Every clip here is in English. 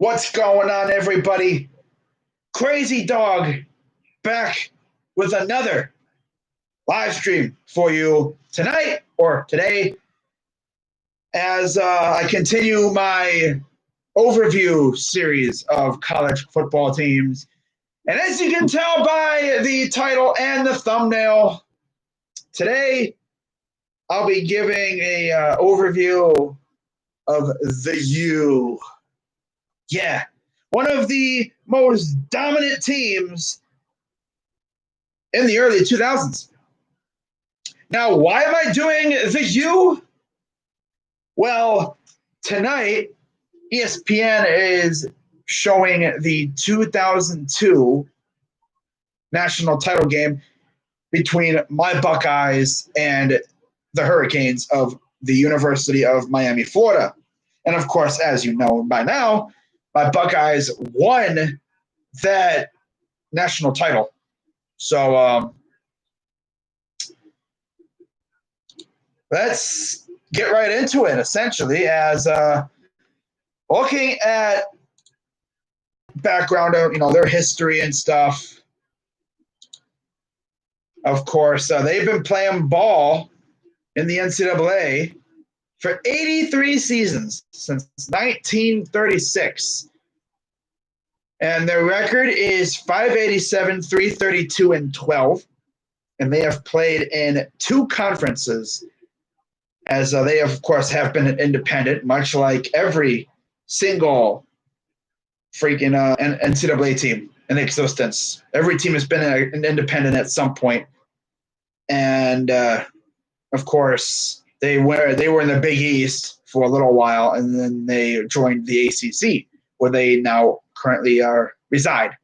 What's going on, everybody? Crazy Dog back with another live stream for you tonight or today as I continue my overview series of college football teams. And as you can tell by the title and the thumbnail, today I'll be giving a overview of the U. Yeah, one of the most dominant teams in the early 2000s. Now, why am I doing the U? Well, tonight, ESPN is showing the 2002 national title game between my Buckeyes and the Hurricanes of the University of Miami, Florida. And of course, as you know by now, my Buckeyes won that national title. So let's get right into it, essentially, as looking at background of, their history and stuff. Of course, they've been playing ball in the NCAA for 83 seasons since 1936. And their record is 587, 332, and 12. And they have played in two conferences, as they, of course, have been independent, much like every single freaking NCAA team in existence. Every team has been an independent at some point. And, of course, they were in the Big East for a little while, and then they joined the ACC, where they now currently reside.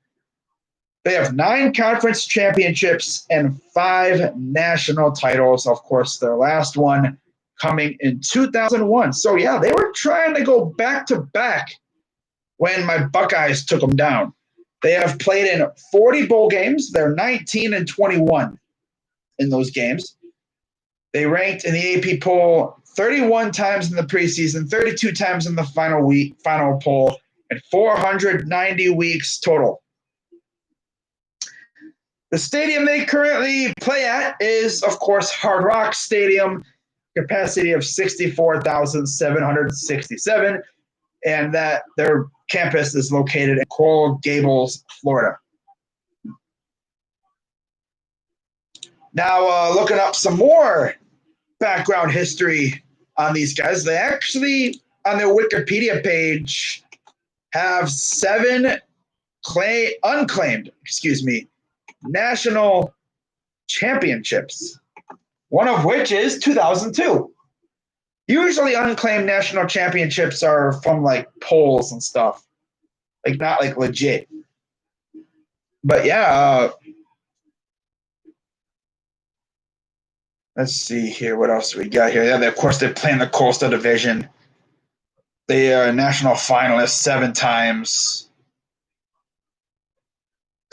They have 9 conference championships and 5 national titles. Of course, their last one coming in 2001. So, yeah, they were trying to go back-to-back when my Buckeyes took them down. They have played in 40 bowl games. They're 19-21 in those games. They ranked in the AP poll 31 times in the preseason, 32 times in the final poll, and 490 weeks total. The stadium they currently play at is, of course, Hard Rock Stadium, capacity of 64,767, and that their campus is located in Coral Gables, Florida. Now, looking up some more background history on these guys, they actually, on their Wikipedia page, have 7 unclaimed national championships, one of which is 2002. Usually unclaimed national championships are from like polls and stuff, like not like legit. But yeah, let's see here. What else we got here? Yeah, of course, they're playing the Coastal Division. They are national finalists 7 times.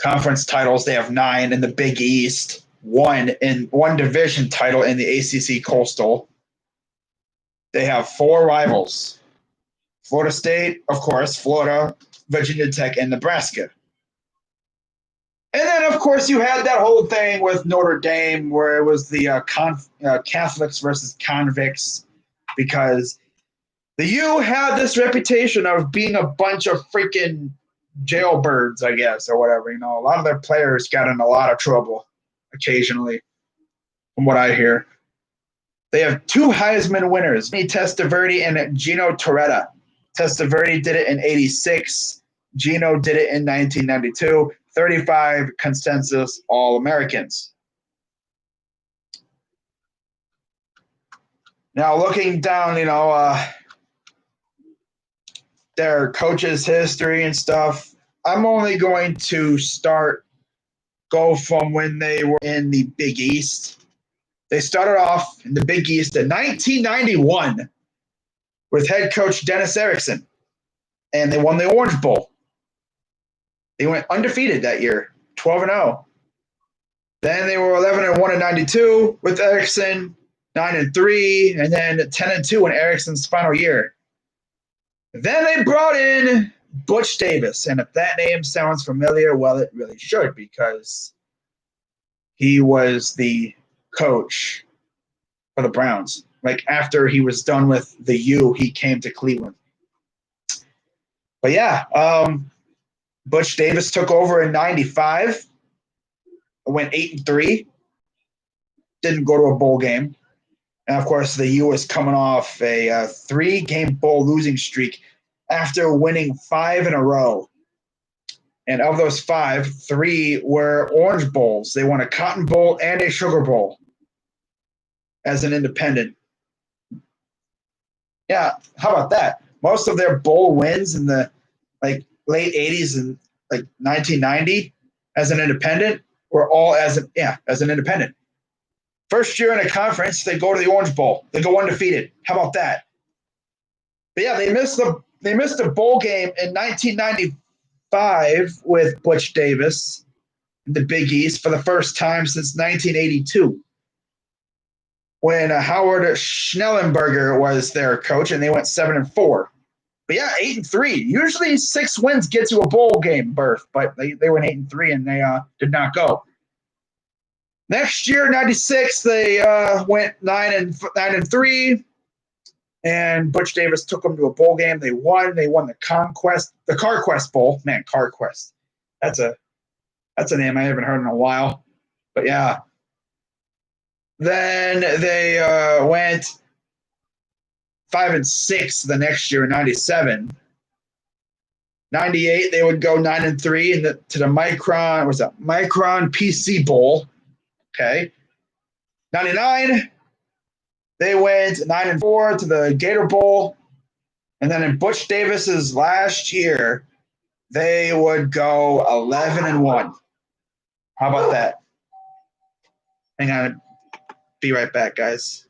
Conference titles, they have 9 in the Big East, 1 division title in the ACC Coastal. They have 4 rivals: Florida State, of course, Florida, Virginia Tech, and Nebraska. And then, of course, you had that whole thing with Notre Dame where it was the Catholics versus convicts, because the U had this reputation of being a bunch of freaking jailbirds, I guess, or whatever. A lot of their players got in a lot of trouble occasionally, from what I hear. They have 2 Heisman winners, Testaverde and Gino Torretta. Testaverde did it in 86. Gino did it in 1992. 35 consensus All-Americans. Now, looking down, their coaches' history and stuff, I'm only going to go from when they were in the Big East. They started off in the Big East in 1991 with head coach Dennis Erickson, and they won the Orange Bowl. They went undefeated that year, 12-0. Then they were 11-1 in 92 with Erickson, 9-3, and then 10-2 in Erickson's final year. Then they brought in Butch Davis. And if that name sounds familiar, well, it really should, because he was the coach for the Browns. Like, after he was done with the U, he came to Cleveland. But yeah, Butch Davis took over in '95, went 8-3, didn't go to a bowl game. And of course, the U was coming off a 3-game bowl losing streak after winning 5 in a row. And of those 5, 3 were Orange Bowls. They won a Cotton Bowl and a Sugar Bowl as an independent. Yeah, how about that? Most of their bowl wins in the late 80s and 1990 as an independent were all as an independent. First year in a conference, they go to the Orange Bowl. They go undefeated. How about that? But yeah, they missed a bowl game in 1995 with Butch Davis in the Big East for the first time since 1982, when Howard Schnellenberger was their coach, and they went 7-4. But yeah, 8-3. Usually 6 wins gets you a bowl game berth, but they went 8-3 and they did not go. Next year, '96, they went 9-3, and Butch Davis took them to a bowl game. They won. They won the CarQuest Bowl. Man, CarQuest. That's a name I haven't heard in a while. But yeah. Then they went 5-6 the next year in '97. '98, they would go 9-3 to the Micron PC Bowl. Okay. '99, they went 9-4 to the Gator Bowl. And then in Butch Davis's last year, they would go 11-1. How about that? Hang on. Be right back, guys.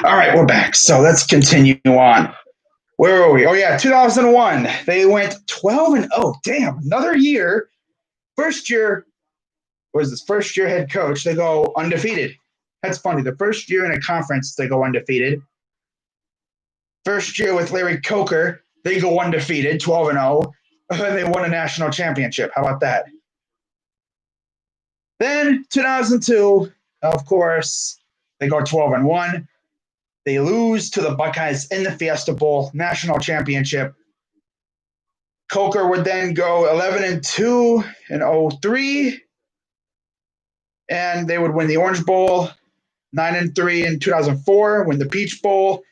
All right, we're back. So let's continue on. Where were we? Oh yeah, 2001. They went 12-0. Damn, another year. First year was this first year head coach. They go undefeated. That's funny. The first year in a conference, they go undefeated. First year with Larry Coker, they go undefeated, 12-0. And they won a national championship. How about that? Then 2002, of course, they go 12-1. They lose to the Buckeyes in the Fiesta Bowl national championship. Coker would then go 11-2 in 03, and they would win the Orange Bowl. 9-3 in 2004, win the Peach Bowl.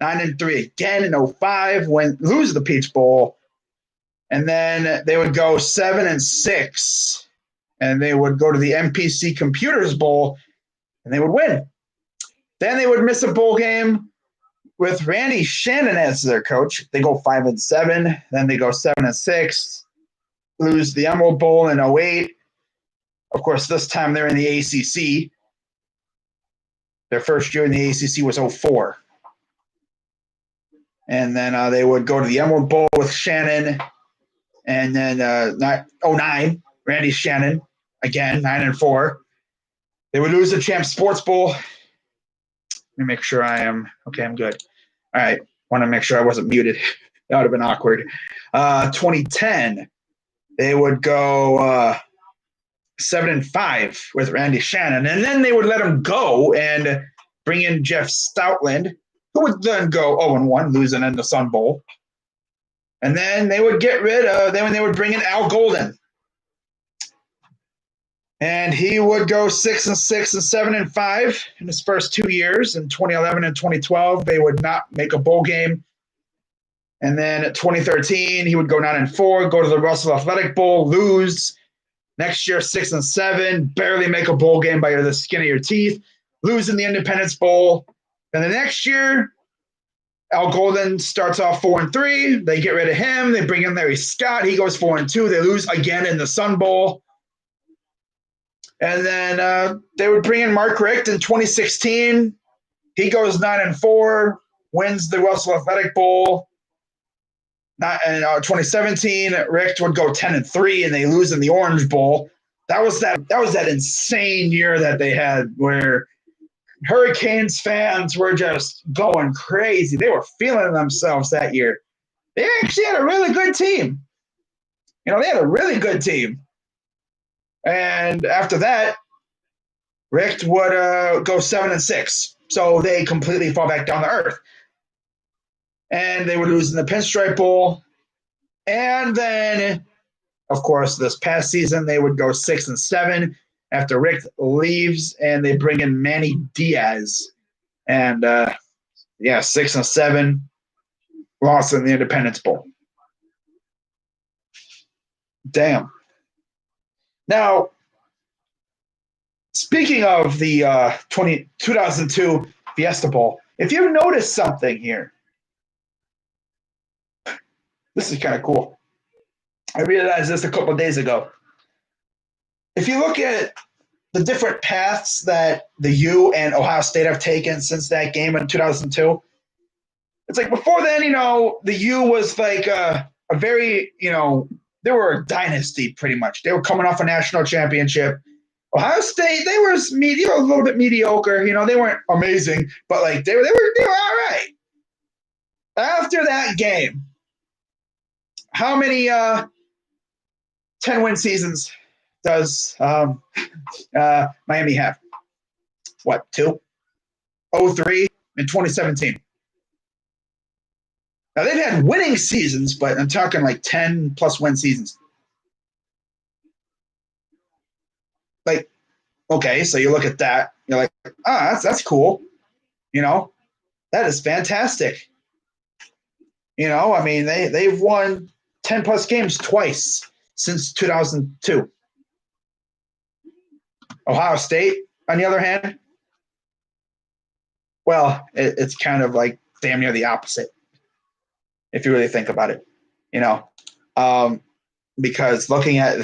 9-3 again in 05, lose the Peach Bowl. And then they would go 7-6, and they would go to the MPC Computers Bowl, and they would win. Then they would miss a bowl game with Randy Shannon as their coach. They go 5-7. Then they go 7-6, lose the Emerald Bowl in 08. Of course, this time they're in the ACC. Their first year in the ACC was 04. And then they would go to the Emerald Bowl with Shannon. And then 09, Randy Shannon, again, 9-4. They would lose the Champ Sports Bowl. Let me make sure I am okay. I'm good. All right. Want to make sure I wasn't muted. That would have been awkward. 2010, they would go 7-5 with Randy Shannon, and then they would let him go, and bring in Jeff Stoutland, who would then go 0-1, losing in the Sun Bowl. And then they would get rid of, then they would bring in Al Golden. And he would go 6-6 and 7-5 in his first 2 years. In 2011 and 2012, they would not make a bowl game. And then at 2013, he would go 9-4, go to the Russell Athletic Bowl, lose. Next year, 6-7, barely make a bowl game by the skin of your teeth, lose in the Independence Bowl. And the next year, Al Golden starts off 4-3. They get rid of him. They bring in Larry Scott. He goes 4-2. They lose again in the Sun Bowl. And then they would bring in Mark Richt in 2016. He goes 9-4, wins the Russell Athletic Bowl. In 2017, Richt would go 10-3, and they lose in the Orange Bowl. That was that insane year that they had where Hurricanes fans were just going crazy. They were feeling themselves that year. They actually had a really good team. They had a really good team. And after that, Richt would go 7-6. So they completely fall back down to earth. And they would lose in the Pinstripe Bowl. And then, of course, this past season, they would go 6-7 after Richt leaves, and they bring in Manny Diaz. And, 6-7, lost in the Independence Bowl. Damn. Now, speaking of the 2002 Fiesta Bowl, if you've noticed something here, this is kind of cool. I realized this a couple of days ago. If you look at the different paths that the U and Ohio State have taken since that game in 2002, it's like before then, the U was like a very, they were a dynasty pretty much. They were coming off a national championship. Ohio State, they were a little bit mediocre. They weren't amazing, but like they were all right. After that game, how many 10-win seasons does Miami have? What, 2? 0-3 in 2017. Now, they've had winning seasons, but I'm talking like 10-plus win seasons. Like, okay, so you look at that. You're like, that's cool. That is fantastic. They've won 10-plus games twice since 2002. Ohio State, on the other hand, well, it's kind of like damn near the opposite, if you really think about it, because looking at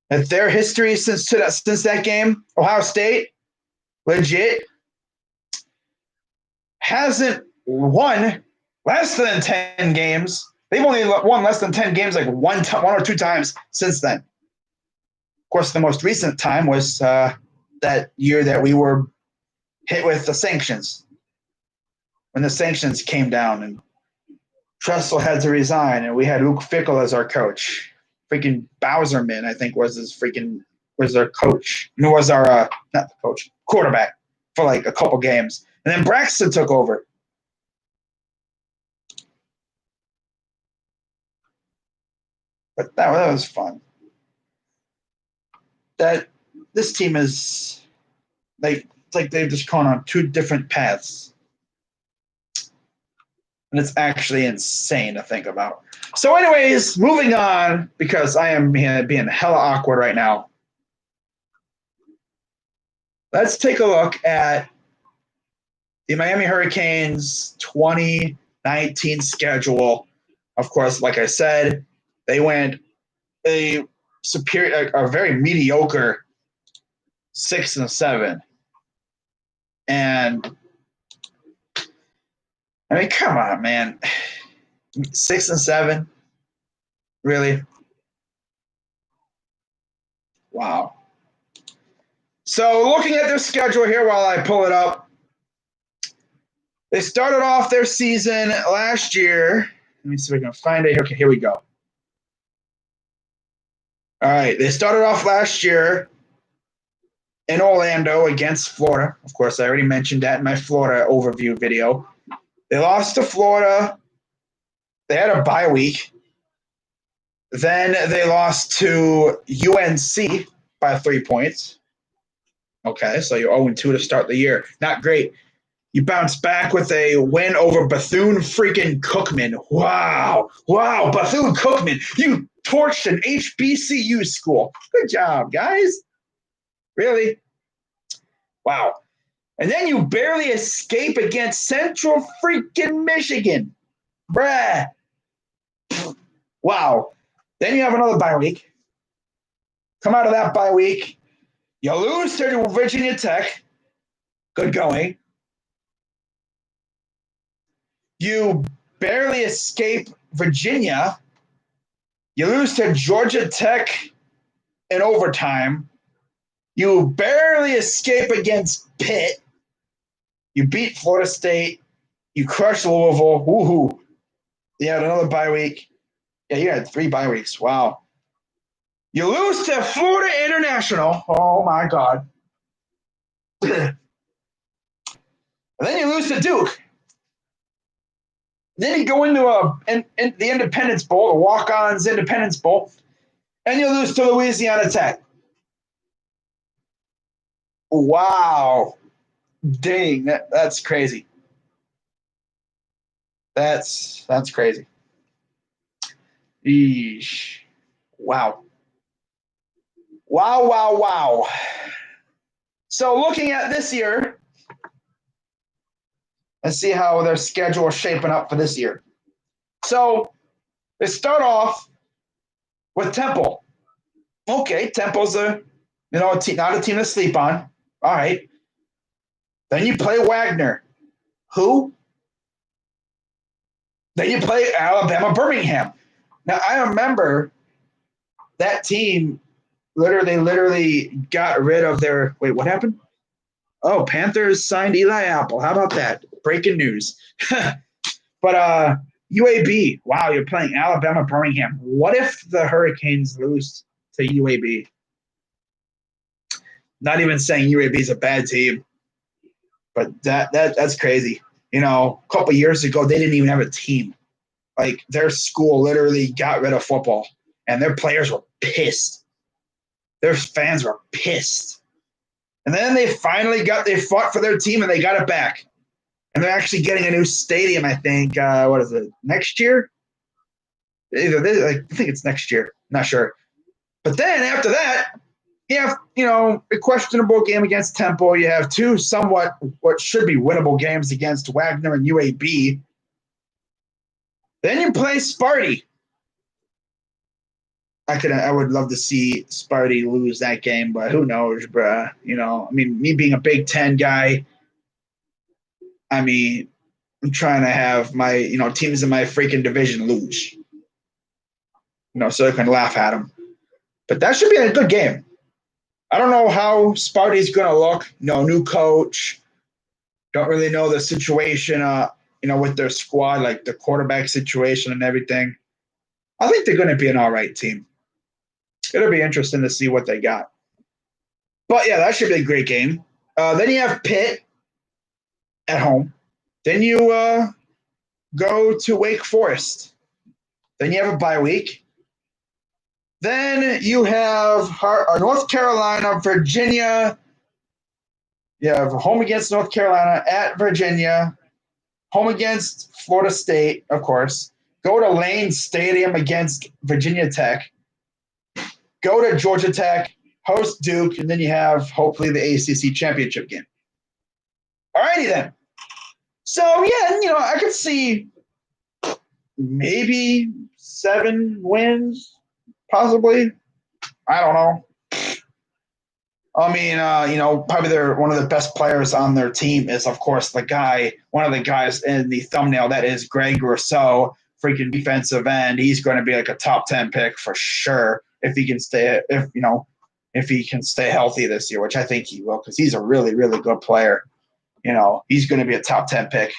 their history since that game, Ohio State legit hasn't won less than 10 games. They've only won less than 10 games like one or two times since then. Of course, the most recent time was that year that we were hit with the sanctions. When the sanctions came down and Tressel had to resign and we had Luke Fickell as our coach. Freaking Bowserman, I think, was our coach. And it was our, not the coach, quarterback for like a couple games. And then Braxton took over. But that was fun. This team is it's like they've just gone on two different paths. And it's actually insane to think about. So anyways, moving on, because I am being hella awkward right now. Let's take a look at the Miami Hurricanes 2019 schedule. Of course, like I said, they went a very mediocre 6-7. And I mean, come on, man. 6-7? Really? Wow. So looking at their schedule here while I pull it up, they started off their season last year. Let me see if I can find it. Okay, here we go. All right, they started off last year in Orlando against Florida. Of course, I already mentioned that in my Florida overview video. They lost to Florida. They had a bye week. Then they lost to UNC by 3 points. Okay, so you're 0-2 to start the year. Not great. You bounce back with a win over Bethune freaking Cookman. Wow. Wow, Bethune Cookman. You torched an HBCU school. Good job, guys. Really? Wow. And then you barely escape against Central freaking Michigan. Bruh. Wow. Then you have another bye week. Come out of that bye week. You lose to Virginia Tech. Good going. You barely escape Virginia. You lose to Georgia Tech in overtime. You barely escape against Pitt. You beat Florida State. You crush Louisville. Woohoo. You had another bye week. Yeah, you had 3 bye weeks. Wow. You lose to Florida International. Oh, my God. And then you lose to Duke. Then you go into the Independence Bowl, the Walk-Ons Independence Bowl, and you lose to Louisiana Tech. Wow. Dang, that's crazy. That's crazy. Eesh. Wow. Wow, wow, wow. So looking at this year, let's see how their schedule is shaping up for this year. So they start off with Temple. Okay, Temple's not a team to sleep on. All right. Then you play Wagner. Who? Then you play Alabama Birmingham. Now I remember that team literally got rid of their – wait, what happened? Oh, Panthers signed Eli Apple. How about that? Breaking news. But UAB, wow, you're playing Alabama Birmingham. What if the Hurricanes lose to UAB? Not even saying UAB is a bad team, but that's crazy. You know, a couple years ago, they didn't even have a team. Like, their school literally got rid of football, and their players were pissed. Their fans were pissed. And then they fought for their team, and they got it back. And they're actually getting a new stadium, I think. What is it, next year? I think it's next year. Not sure. But then after that, you have, a questionable game against Temple. You have 2 somewhat what should be winnable games against Wagner and UAB. Then you play Sparty. I would love to see Sparty lose that game, but who knows, bruh? Me being a Big Ten guy, I'm trying to have my, teams in my freaking division lose, so I can laugh at them. But that should be a good game. I don't know how Sparty's going to look. New coach. Don't really know the situation, with their squad, like the quarterback situation and everything. I think they're going to be an all right team. It'll be interesting to see what they got. But, yeah, that should be a great game. Then you have Pitt at home. Then you go to Wake Forest. Then you have a bye week. Then you have North Carolina, Virginia. You have home against North Carolina, at Virginia, home against Florida State, of course. Go to Lane Stadium against Virginia Tech. Go to Georgia Tech, host Duke, and then you have, hopefully, the ACC championship game. All righty then. So, yeah, I could see maybe 7 wins, possibly. I don't know. Probably one of the best players on their team is, of course, one of the guys in the thumbnail. That is Greg Rousseau, freaking defensive end. He's going to be like a top 10 pick for sure if he can stay healthy this year, which I think he will, because he's a really, really good player. He's going to be a top 10 pick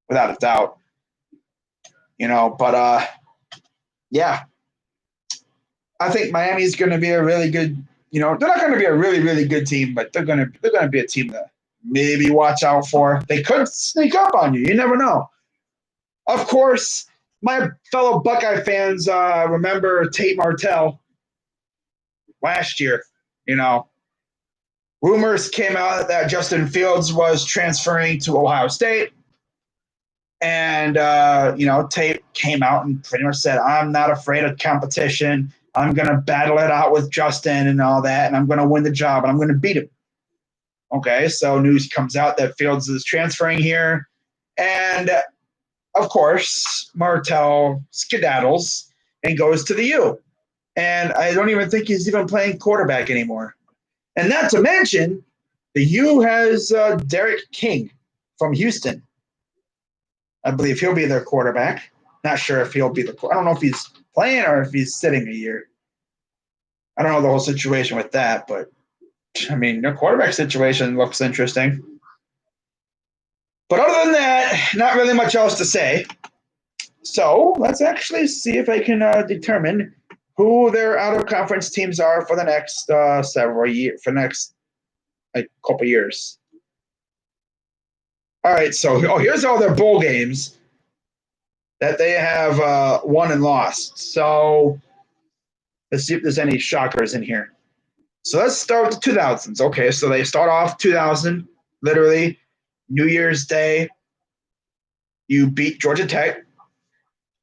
without a doubt. Yeah, I think Miami's going to be a really good, they're not going to be a really, really good team, but they're going to be a team to maybe watch out for. They could sneak up on you. You never know. Of course, my fellow Buckeye fans remember Tate Martell last year. Rumors came out that Justin Fields was transferring to Ohio State. And, Tate came out and pretty much said, I'm not afraid of competition. I'm going to battle it out with Justin and all that, and I'm going to win the job, and I'm going to beat him. Okay, so news comes out that Fields is transferring here. And, of course, Martell skedaddles and goes to the U. And I don't even think he's even playing quarterback anymore. And not to mention, the U has Derek King from Houston. I believe he'll be their quarterback. Not sure if he'll be I don't know if he's playing or if he's sitting a year. I don't know the whole situation with that, but their quarterback situation looks interesting. But other than that, not really much else to say. So let's actually see if I can determine who their out-of-conference teams are for the next several years, for the next couple years. All right, so here's all their bowl games that they have won and lost. So let's see if there's any shockers in here. So let's start with the 2000s. Okay, so they start off 2000, literally New Year's Day. You beat Georgia Tech.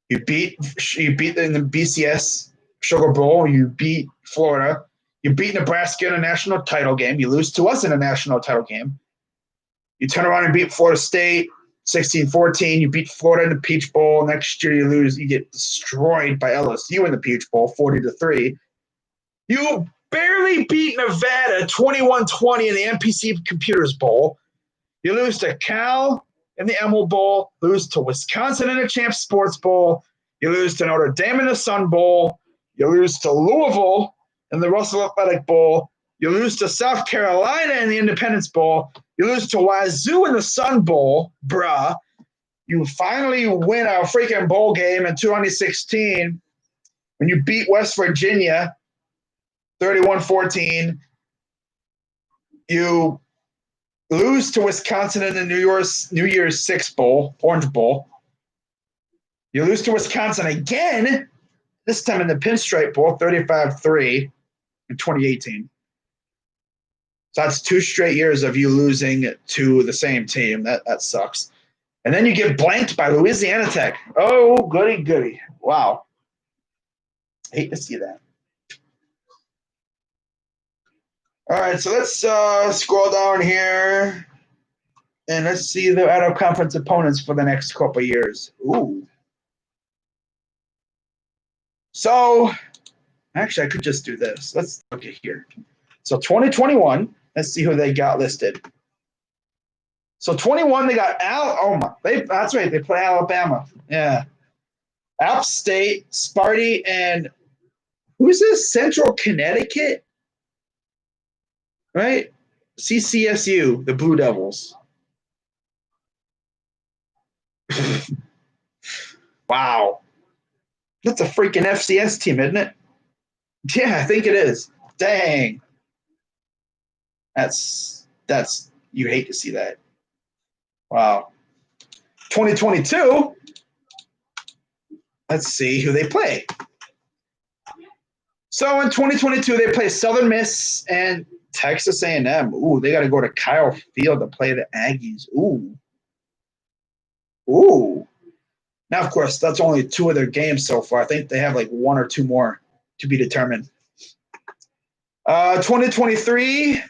You beat in the BCS Sugar Bowl. You beat Florida. You beat Nebraska in a national title game. You lose to us in a national title game. You turn around and beat Florida State 16-14. You beat Florida in the Peach Bowl. Next year you lose. You get destroyed by LSU in the Peach Bowl 40-3. You barely beat Nevada 21-20 in the NPC Computers Bowl. You lose to Cal in the Emerald Bowl. Lose to Wisconsin in the Champs Sports Bowl. You lose to Notre Dame in the Sun Bowl. You lose to Louisville in the Russell Athletic Bowl. You lose to South Carolina in the Independence Bowl. You lose to Wazoo in the Sun Bowl, bruh. You finally win a freaking bowl game in 2016 when you beat West Virginia 31-14. You lose to Wisconsin in the New Year's Six Bowl, Orange Bowl. You lose to Wisconsin again, this time in the Pinstripe Bowl, 35-3 in 2018. So that's 2 straight years of you losing to the same team. That sucks. And then you get blanked by Louisiana Tech. Oh, goody. Wow. Hate to see that. All right, so let's scroll down here. And let's see the out-of-conference opponents for the next couple of years. Ooh. So, actually, I could just do this. Let's look at here. So 2021, let's see who they got listed. So 21, they got that's right, they play Alabama. Yeah. App State, Sparty, and who's this? Central Connecticut? Right? CCSU, the Blue Devils. Wow. That's a freaking FCS team, isn't it? Yeah, I think it is. Dang. That's you hate to see that. Wow. 2022. Let's see who they play. So in 2022, they play Southern Miss and Texas A&M. Ooh, they got to go to Kyle Field to play the Aggies. Ooh. Now, of course, that's only 2 of their games so far. I think they have like 1 or 2 more to be determined. 2023,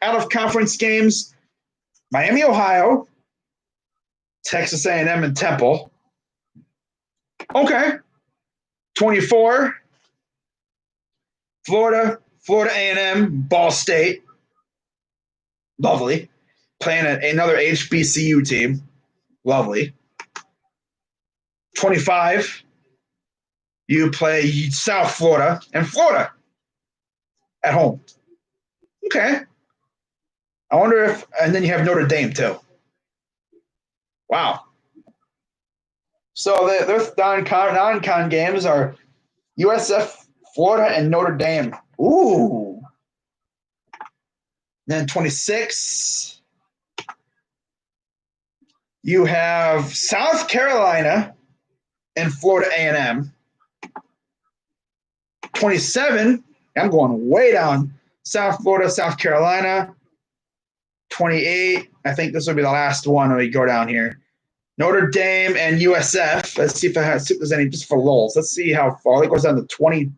out-of-conference games, Miami, Ohio, Texas A&M, and Temple. Okay. 24, Florida A&M, Ball State. Lovely. Playing another HBCU team. Lovely. 25, you play South Florida and Florida at home. Okay. I wonder and then you have Notre Dame too. Wow. So their non-con games are USF, Florida, and Notre Dame. Ooh. Then 26, you have South Carolina and Florida A&M. 27, I'm going way down. South Florida, South Carolina. 28, I think this will be the last one when we go down here. Notre Dame and USF. Let's see if there's any, just for lulz. Let's see how far. It goes down to 20.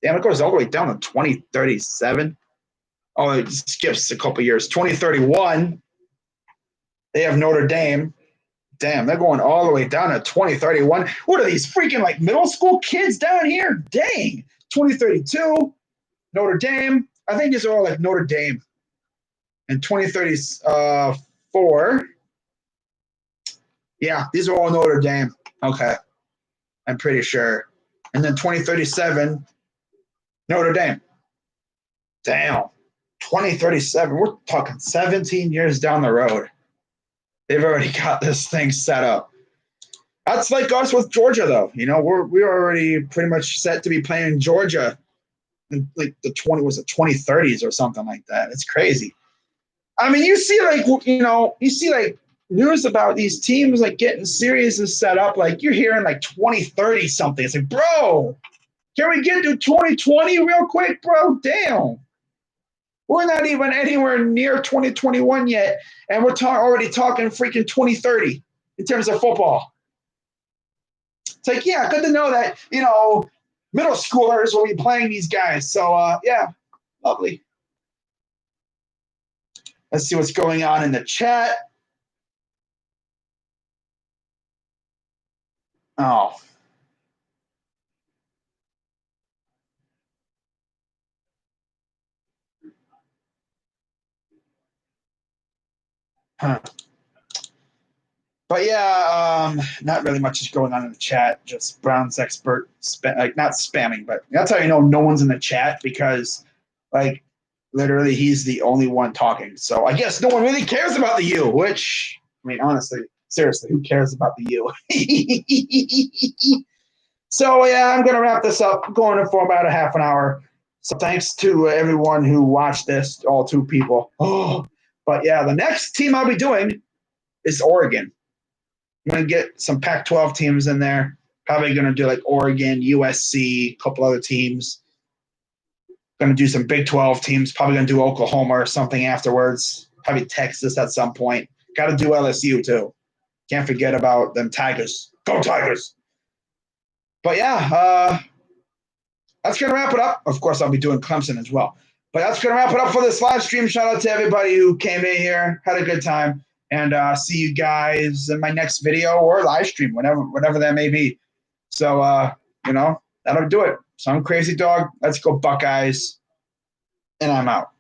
Damn, it goes all the way down to 2037. Oh, it skips a couple years. 2031, they have Notre Dame. Damn, they're going all the way down to 2031. What are these freaking like middle school kids down here? Dang. 2032, Notre Dame. I think these are all like Notre Dame. And 2034, yeah, these are all Notre Dame. Okay, I'm pretty sure. And then 2037, Notre Dame. Damn, 2037. We're talking 17 years down the road. They've already got this thing set up. That's like us with Georgia, though. You know, we're already pretty much set to be playing Georgia in like the 2030s or something like that. It's crazy. I mean, you see like news about these teams like getting series and set up. Like you're hearing like 2030 something. It's like, bro, can we get to 2020 real quick, bro? Damn. We're not even anywhere near 2021 yet, and we're already talking freaking 2030 in terms of football. It's like, yeah, good to know that, middle schoolers will be playing these guys. So, yeah, lovely. Let's see what's going on in the chat. Oh. Huh. But yeah, not really much is going on in the chat. Just Brown's expert, not spamming, but that's how you know no one's in the chat because, like, literally he's the only one talking. So I guess no one really cares about the U. Which, I mean, honestly, seriously, who cares about the U? So yeah, I'm gonna wrap this up. I'm going for about a half an hour. So thanks to everyone who watched this, all 2 people. Oh, but yeah, the next team I'll be doing is Oregon. I'm going to get some Pac-12 teams in there. Probably going to do like Oregon, USC, a couple other teams. Going to do some Big 12 teams. Probably going to do Oklahoma or something afterwards. Probably Texas at some point. Got to do LSU too. Can't forget about them Tigers. Go Tigers! But yeah, that's going to wrap it up. Of course, I'll be doing Clemson as well. But that's going to wrap it up for this live stream. Shout out to everybody who came in here. Had a good time. And see you guys in my next video or live stream, whatever that may be. So, that'll do it. So I'm Crazy Dog. Let's go Buckeyes. And I'm out.